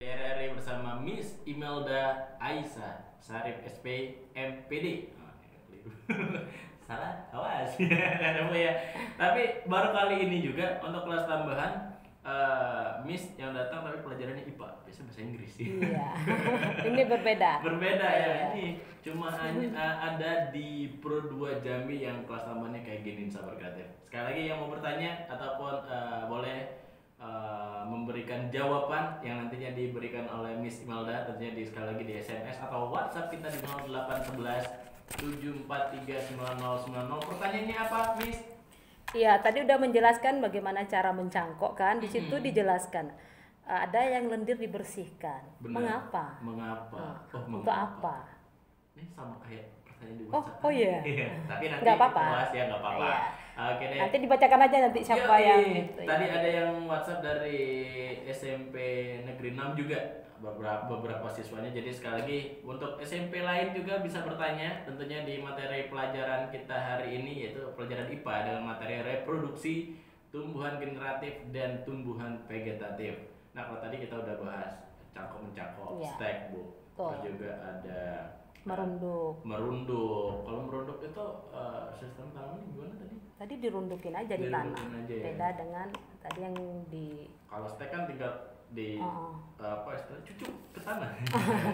RRI bersama Miss Imelda Aisyah Sarif SP MPD. Salah, awas. Ya. Tapi baru kali ini juga untuk kelas tambahan Miss yang datang tapi pelajarannya IPA, biasa bahasa Inggris sih. Iya. Ini berbeda. Berbeda ya, Iya. ini cuma ada di Pro 2 Jambi yang kelas tambahannya kayak gini, sahabat kreatif. Sekali lagi yang mau bertanya ataupun boleh memberikan jawaban yang nantinya diberikan oleh Miss Imelda, tentunya sekali lagi di SMS atau WhatsApp kita di 0811 7439090. Pertanyaannya apa, Miss? Iya, tadi udah menjelaskan bagaimana cara mencangkok kan. Di situ dijelaskan ada yang lendir dibersihkan. Benar. Mengapa? Mengapa? Untuk apa? Ini sama kayak pertanyaan di Oh, WhatsApp. oh iya. Iya, tapi nanti Nggak apa-apa. kita bahas ya, nggak apa-apa. Iya. Oke deh. Nanti dibacakan aja nanti siapa Yoi. yang gitu. Tadi ya. ada yang WhatsApp dari SMP Negeri 6 juga, beberapa siswanya. Jadi sekali lagi untuk SMP lain juga bisa bertanya tentunya di materi pelajaran kita hari ini, yaitu pelajaran IPA dengan materi reproduksi tumbuhan generatif dan tumbuhan vegetatif. Nah, kalau tadi kita udah bahas cangkok-mencangkok, Iya. stack bu, terus Betul. juga ada Merunduk. merunduk. Kalau merunduk itu sistem tanamnya gimana tadi? Tadi dirundukin aja di tanah. Dirundukin aja ya. Beda dengan tadi yang di Kalau stek kan tinggal di Oh. apa istilahnya, cucuk ke tanah.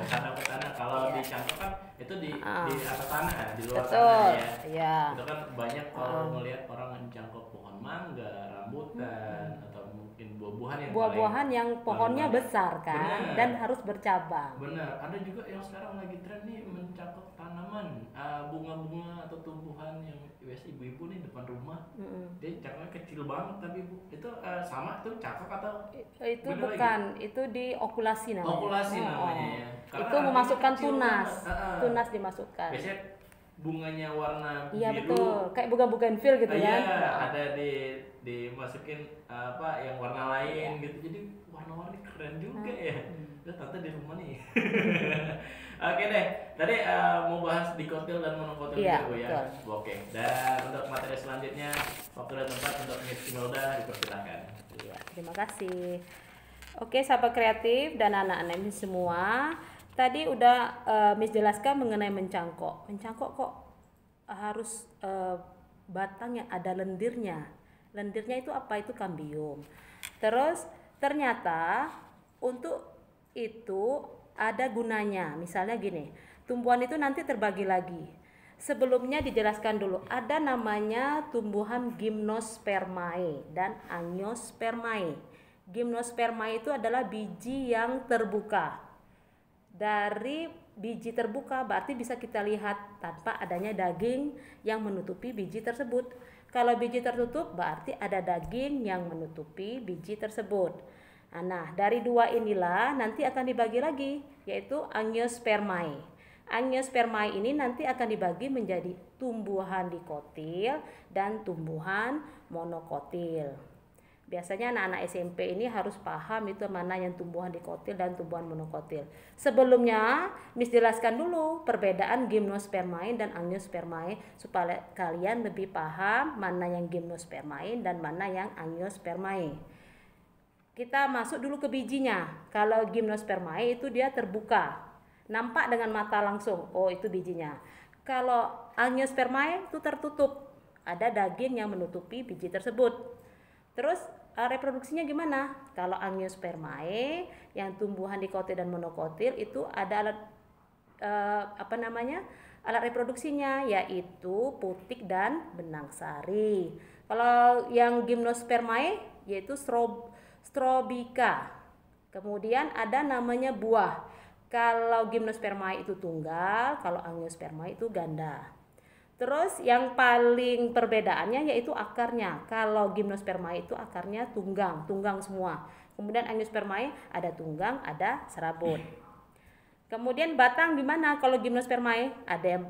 Tanam ke tanah. Kalau Iya. dicangkok kan itu di Ah. atas tanah, di luar Betul. tanah ya. Iya. Itu kan banyak kalau melihat orang mencangkok pohon mangga, rambutan atau mungkin buah-buahan yang Buah-buahan yang pohonnya banyak. besar kan Benar. dan harus bercabang. Benar, ada juga yang sekarang lagi tren nih mencangkok tanaman, bunga-bunga atau tumbuhan yang biasa ibu-ibu nih depan rumah. Dia cangkoknya kecil banget tapi Bu, itu sama tuh cangkok atau Itu beda bukan, itu diokulasi namanya. okulasi Oh, namanya oh. ya. Karena Itu artinya memasukkan kecil tunas. banget. Tunas dimasukkan. Biasanya bunganya warna Iya biru. betul, kayak bukan-bukanvil gitu Iya, kan. ada dimasukin apa yang warna lain gitu. Jadi warna-warni keren juga ya. Udah tante di rumah nih. Oke deh, tadi mau bahas dikotil dan monokotil Iya, juga Bu ya. betul. Oke, dan untuk materi selanjutnya waktu dan tempat untuk Miss Imelda dipersilakan. Iya, terima kasih. Oke, sahabat kreatif dan anak-anak ini semua, tadi udah Miss jelaskan mengenai mencangkok. Mencangkok kok harus batangnya ada lendirnya. Lendirnya itu apa? Itu kambium. Terus ternyata untuk itu ada gunanya. Misalnya gini, tumbuhan itu nanti terbagi lagi. Sebelumnya dijelaskan dulu, ada namanya tumbuhan gymnospermae dan angiospermae. Gymnospermae itu adalah biji yang terbuka. Dari biji terbuka berarti bisa kita lihat tanpa adanya daging yang menutupi biji tersebut. Kalau biji tertutup berarti ada daging yang menutupi biji tersebut. Nah, dari dua inilah nanti akan dibagi lagi, yaitu angiospermae. Angiospermae ini nanti akan dibagi menjadi tumbuhan dikotil dan tumbuhan monokotil. Biasanya anak-anak SMP ini harus paham itu mana yang tumbuhan dikotil dan tumbuhan monokotil. Sebelumnya, Miss jelaskan dulu perbedaan gymnospermae dan angiospermae supaya kalian lebih paham mana yang gymnospermae dan mana yang angiospermae. Kita masuk dulu ke bijinya. Kalau gymnospermae itu dia terbuka, nampak dengan mata langsung. Oh, itu bijinya. Kalau angiospermae itu tertutup, ada daging yang menutupi biji tersebut. Terus reproduksinya gimana? Kalau angiospermae yang tumbuhan dikotil dan monokotil itu ada alat alat reproduksinya, yaitu putik dan benang sari. Kalau yang gymnospermae yaitu strobika. Kemudian ada namanya buah. Kalau gymnospermae itu tunggal, kalau angiospermae itu ganda. Terus yang paling perbedaannya yaitu akarnya. Kalau gymnospermae itu akarnya tunggang semua. Kemudian angiospermae ada tunggang, ada serabut. Kemudian batang gimana? Kalau gymnospermae ada yang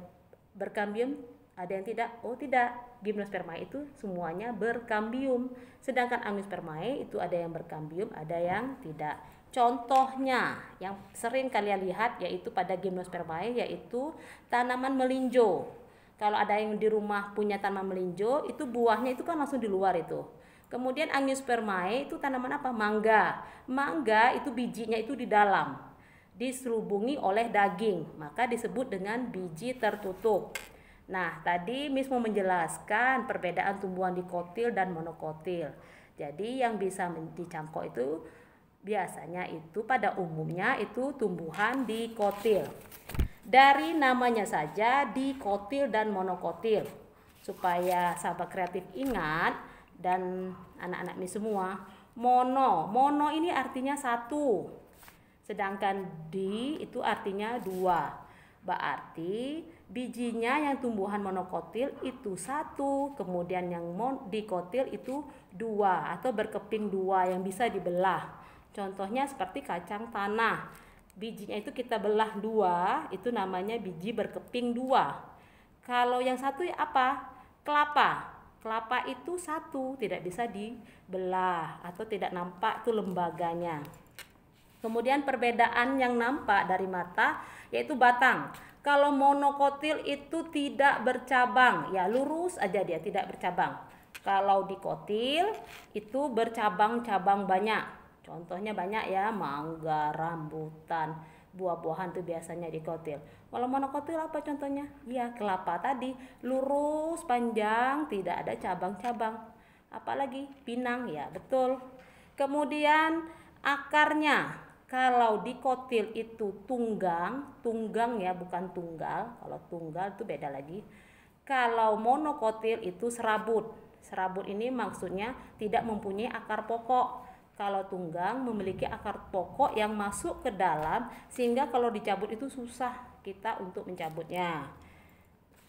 berkambium, ada yang tidak. Oh tidak, gymnospermae itu semuanya berkambium. Sedangkan angiospermae itu ada yang berkambium, ada yang tidak. Contohnya yang sering kalian lihat yaitu pada gymnospermae yaitu tanaman melinjo. Kalau ada yang di rumah punya tanaman melinjo, itu buahnya itu kan langsung di luar itu. Kemudian Angiospermae itu tanaman apa? Mangga. Mangga itu bijinya itu di dalam, diselubungi oleh daging, maka disebut dengan biji tertutup. Nah, tadi Miss mau menjelaskan perbedaan tumbuhan dikotil dan monokotil. Jadi yang bisa dicangkok itu biasanya itu pada umumnya itu tumbuhan dikotil. Dari namanya saja dikotil dan monokotil. Supaya sahabat kreatif ingat dan anak-anak Miss semua, mono ini artinya satu. Sedangkan di itu artinya dua. Berarti bijinya yang tumbuhan monokotil itu satu, kemudian yang dikotil itu dua atau berkeping dua yang bisa dibelah. Contohnya seperti kacang tanah. Bijinya itu kita belah dua, itu namanya biji berkeping dua. Kalau yang satu apa? Kelapa. Kelapa itu satu, tidak bisa dibelah atau tidak nampak tuh lembaganya. Kemudian perbedaan yang nampak dari mata yaitu batang. Kalau monokotil itu tidak bercabang, ya lurus aja dia, tidak bercabang. Kalau dikotil itu bercabang-cabang banyak. Contohnya banyak ya, mangga, rambutan, buah-buahan tuh biasanya dikotil. Kalau monokotil apa contohnya? Ya kelapa tadi, lurus, panjang, tidak ada cabang-cabang. Apalagi pinang, ya betul. Kemudian akarnya, kalau dikotil itu tunggang ya bukan tunggal. Kalau tunggal itu beda lagi. Kalau monokotil itu serabut. Serabut ini maksudnya tidak mempunyai akar pokok. Kalau tunggang memiliki akar pokok yang masuk ke dalam sehingga kalau dicabut itu susah kita untuk mencabutnya.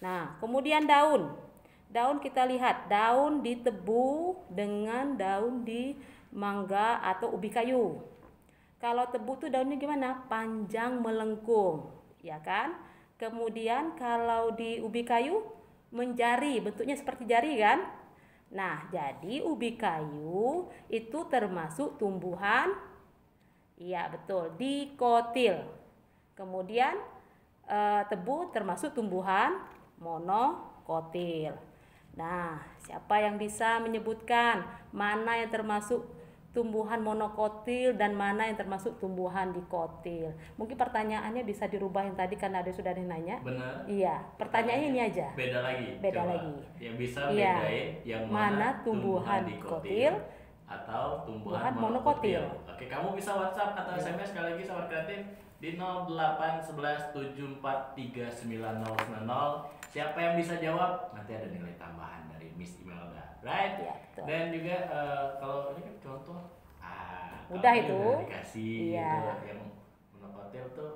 Nah, kemudian daun. Daun kita lihat, daun di tebu dengan daun di mangga atau ubi kayu. Kalau tebu tuh daunnya gimana? Panjang melengkung, ya kan? Kemudian kalau di ubi kayu menjari, bentuknya seperti jari kan? Nah, jadi ubi kayu itu termasuk tumbuhan, iya betul, dikotil. Kemudian tebu termasuk tumbuhan monokotil. Nah, siapa yang bisa menyebutkan mana yang termasuk tumbuhan monokotil dan mana yang termasuk tumbuhan dikotil? Mungkin pertanyaannya bisa dirubah yang tadi karena ada sudah nanya. Benar. Iya, pertanyaannya ini aja. Beda lagi. Beda Coba. lagi. Yang bisa Iya. bedain yang Mana tumbuhan dikotil atau tumbuhan monokotil. monokotil. Oke, kamu bisa WhatsApp atau SMS sekali lagi sahabat kreatif di 0811743900. Siapa yang bisa jawab nanti ada nilai tambahan dari Miss Imelda, right? Iya, betul. Dan juga kalau ini kan contoh, udah kamu itu. udah dikasih Iya. gitu, yang monokotil tuh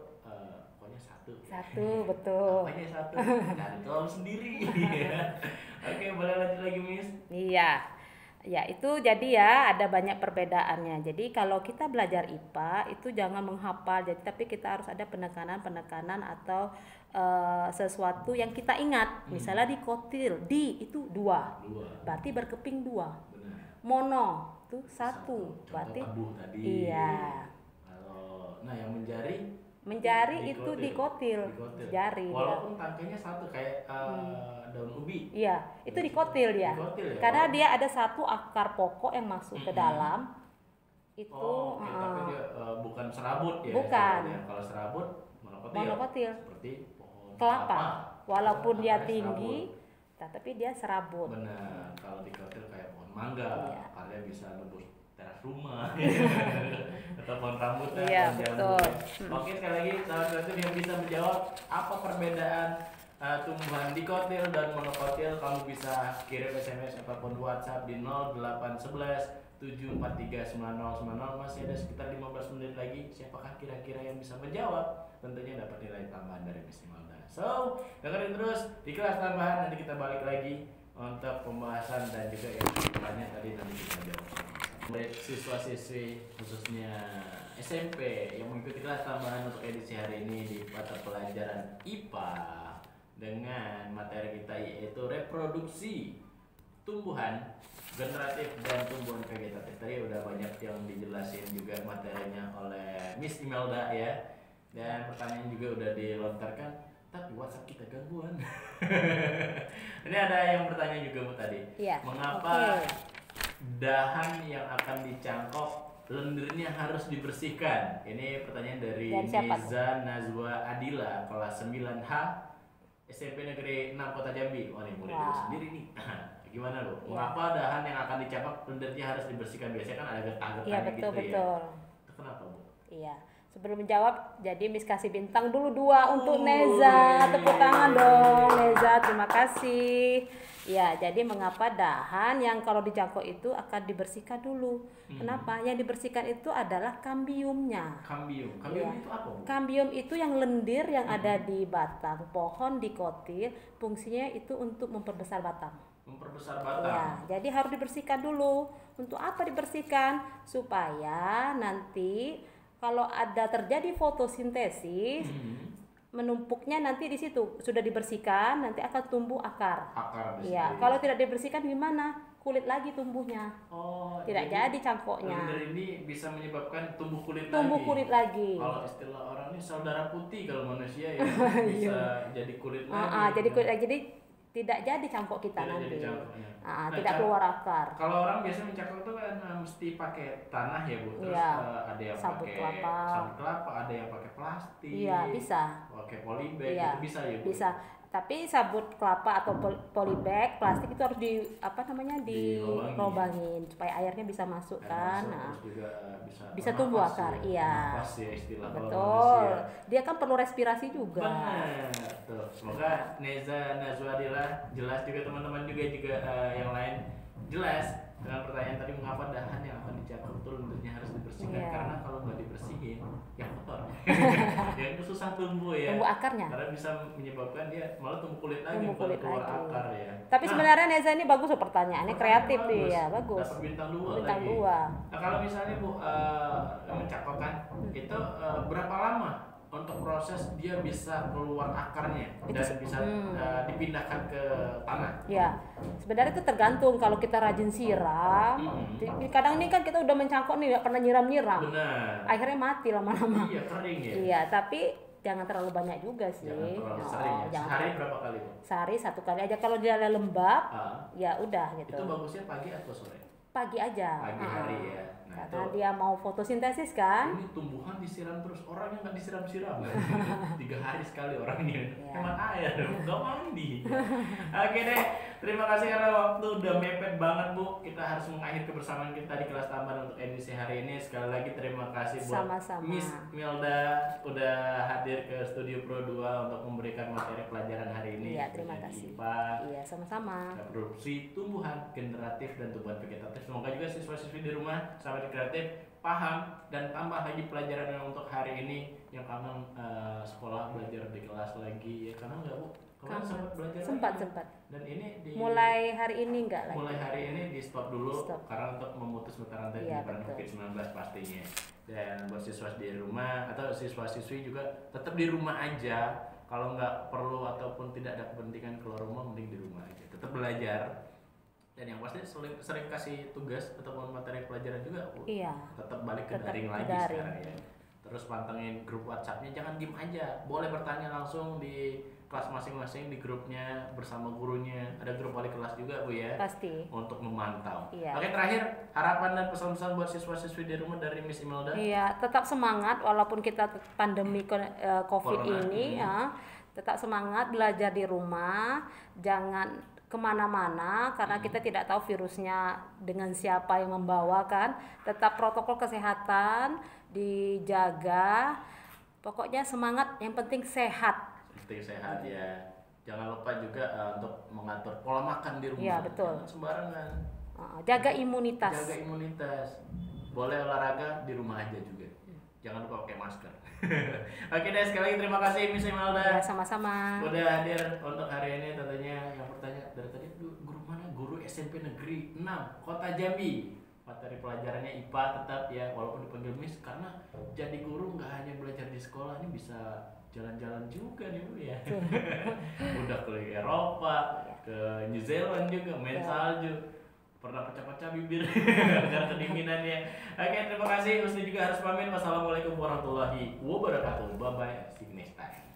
pokoknya satu. Satu, betul. Apanya satu? Cari tahu sendiri. Oke, boleh lanjut lagi Miss? Iya. Ya, itu jadi ya ada banyak perbedaannya. Jadi kalau kita belajar IPA itu jangan menghafal, jadi tapi kita harus ada penekanan-penekanan atau sesuatu yang kita ingat. Misalnya dikotil, di itu dua. Berarti berkeping dua. Benar. Mono itu satu. Contoh Berarti tebu tadi. iya. Nah yang Menjari itu dikotil. Jari. Walaupun tangkainya satu kayak daun ubi. Iya, itu dikotil dia. Dikotil ya? Karena dia ada satu akar pokok yang masuk ke dalam. Itu oke, tapi dia bukan serabut ya. Bukan. Sebenarnya. Kalau serabut monokotil. Seperti pohon Kelapa. Walaupun dia akarnya tinggi, tapi dia serabut. Benar. Kalau dikotil kayak pohon mangga, Iya. akarnya bisa nembus teras rumah. Atau pohon rambutan, Iya, pohon betul. jambu. Oke, sekali lagi salah satu yang bisa menjawab apa perbedaan tumbuhan dikotil dan monokotil, kamu bisa kirim SMS ataupun WhatsApp di 0811743900. Masih ada sekitar 15 menit lagi. Siapakah kira-kira yang bisa menjawab? Tentunya dapat nilai tambahan dari Miss Imelda. So, dengerin terus di kelas tambahan, nanti kita balik lagi untuk pembahasan dan juga yang lainnya tadi nanti kita jawab sama-sama. Siswa-siswi khususnya SMP yang mengikuti kelas tambahan untuk edisi hari ini di mata pelajaran IPA dengan materi kita yaitu reproduksi tumbuhan generatif dan tumbuhan vegetatif. Tadi udah banyak yang dijelasin juga materinya oleh Miss Imelda ya, dan pertanyaan juga udah dilontarkan, tapi WhatsApp kita gangguan. Ini ada yang bertanya juga Bu tadi, Iya. mengapa dahan yang akan dicangkok lendirnya harus dibersihkan. Ini pertanyaan dari siapa Neza Nazwa Adila kelas 9H SMP Negeri 6 Kota Jambi. Oh, ini murid dulu sendiri nih. Gimana Bu? Mengapa dahan yang akan dicangkok lendirnya harus dibersihkan? Biasanya kan ada getah-getahnya Iya, betul, gitu betul. ya. Itu kenapa Bu? Iya. Sebelum menjawab, jadi Miss kasih bintang dulu 2 untuk Neza. Tepuk tangan dong Neza, terima kasih. Ya, jadi mengapa dahan yang kalau dicangkok itu akan dibersihkan dulu? Kenapa? Yang dibersihkan itu adalah kambiumnya. Kambium. Iya. Itu apa Bu? Kambium itu yang lendir yang ada di batang pohon dikotil, fungsinya itu untuk memperbesar batang. Memperbesar batang. Ya, jadi harus dibersihkan dulu. Untuk apa dibersihkan? Supaya nanti kalau ada terjadi fotosintesis, menumpuknya nanti di situ sudah dibersihkan, nanti akan tumbuh akar. Akar. Iya, kalau tidak dibersihkan gimana? Kulit lagi tumbuhnya. Oh, Tidak jadi cangkoknya. lendir ini bisa menyebabkan tumbuh kulit Tumbuh lagi. kulit lagi. Kalau istilah orang ini saudara putih kalau manusia ya bisa jadi kulit lagi. Jadi kulit lagi. Jadi tidak jadi cangkok kita Tidak nanti. jadi cangkoknya. Tidak keluar akar. Kalau orang biasanya mencangkok itu kan mesti pakai tanah ya Bu. Terus Iya. Ada yang Sabut pakai kelapa. sabut kelapa, ada yang pakai plastik. Iya, bisa. Pakai polybag Iya, itu bisa ya Bu. Bisa. Tapi sabut kelapa atau polybag plastik itu harus dilobangin supaya airnya bisa masuk kan. Nah, terus juga bisa tumbuh akar. Iya. Nafas ya istilah kalau Betul. manusia. Dia kan perlu respirasi juga. Benar. Tuh, semoga Neza Nazwadila jelas juga teman-teman juga yang lain jelas dengan pertanyaan tadi mengapa dahan yang akan dicangkok itu lendirnya harus dibersihkan. Iya. Karena kalau nggak dibersihin ya kotor. Ya itu susah tumbuh ya. Tumbuh akarnya. Karena bisa menyebabkan dia malah tumbuh kulit lagi, Tumbuh bukan kulit keluar lagi. akar ya. Tapi sebenarnya Neza ini bagus loh pertanyaannya, kreatif nih ya, bagus. Dapat bintang 2 Bintang lagi. 2. Nah, kalau misalnya Bu mencangkokkan itu berapa lama untuk proses dia bisa keluar akarnya dan bisa dipindahkan ke tanah? Ya, sebenarnya itu tergantung kalau kita rajin siram. Kadang ini kan kita udah mencangkok nih, nggak pernah nyiram-nyiram. Benar. Akhirnya mati lama-lama. Iya, kering ya. Iya, tapi jangan terlalu banyak juga sih. Jangan terlalu sering ya. jangan Sehari berapa kali Bu? Sehari 1 kali aja. Kalau dia lembab, Ah, ya udah gitu. itu bagusnya pagi atau sore? Pagi aja. Pagi hari ya. Nah, Karena itu dia mau fotosintesis kan. ini tumbuhan disiram terus, orang yang nggak disiram-siram 3 hari sekali orang ini Iya. hemat air nggak mandi. Oke deh, terima kasih karena waktu udah mepet banget Bu, kita harus mengakhiri kebersamaan kita di kelas tambahan untuk edisi hari ini. Sekali lagi terima kasih buat Sama-sama. Miss Milda udah hadir ke Studio Pro 2 untuk memberikan materi pelajaran hari ini. Iya, terima Jadi kasih. IPA, Iya, sama-sama. reproduksi tumbuhan generatif dan tumbuhan vegetatif. Semoga juga siswa-siswi di rumah sahabat kreatif paham dan tambah lagi pelajaran yang untuk hari ini yang kangen sekolah belajar di kelas lagi ya, karena enggak Bu? Kemarin sempat belajar lagi. Sempat. Dan ini Mulai hari ini enggak lagi. mulai hari ini di stop dulu Stop. karena untuk memutus mata rantai Iya, penyebaran betul. COVID-19 pastinya. Dan buat siswa di rumah atau siswa-siswi juga tetap di rumah aja. Kalau nggak perlu ataupun tidak ada kepentingan keluar rumah, mending di rumah aja. Tetap belajar. Dan yang pasti sering kasih tugas ataupun materi pelajaran juga Bu. Iya. Tetap balik ke Tetap daring ke lagi daring. sekarang ya. Terus pantengin grup WhatsApp-nya, jangan diem aja. Boleh bertanya langsung di kelas masing-masing di grupnya bersama gurunya. Ada grup wali kelas juga Bu ya. Pasti. Untuk memantau. Iya. Oke, terakhir harapan dan pesan-pesan buat siswa-siswi di rumah dari Miss Imelda. Iya, tetap semangat walaupun kita pandemi COVID Corona. ini ya. Tetap semangat belajar di rumah, jangan kemana-mana karena kita tidak tahu virusnya dengan siapa yang membawa kan. Tetap protokol kesehatan dijaga. Pokoknya semangat, yang penting sehat. Penting sehat ya. Jangan lupa juga untuk mengatur pola makan di rumah. Iya, betul. Jangan sembarangan. Jaga imunitas. Jaga imunitas. Boleh olahraga di rumah aja juga. Jangan lupa pakai masker. Oke deh, sekali lagi terima kasih Miss Imelda. Ya, sama-sama. Udah hadir untuk hari ini. Tentunya yang bertanya dari tadi, guru mana? Guru SMP Negeri 6 Kota Jambi. Materi pelajarannya IPA tetap ya, walaupun dipanggil Miss, karena jadi guru nggak hanya belajar di sekolah, ini bisa jalan-jalan juga nih Bu ya. Udah ke Eropa, ke New Zealand juga, main salju, pernah pecah-pecah bibir karena kedinginannya. Oke, terima kasih. Ustaz juga harus pamit. Wassalamualaikum warahmatullahi wabarakatuh. Bye bye. See you next time.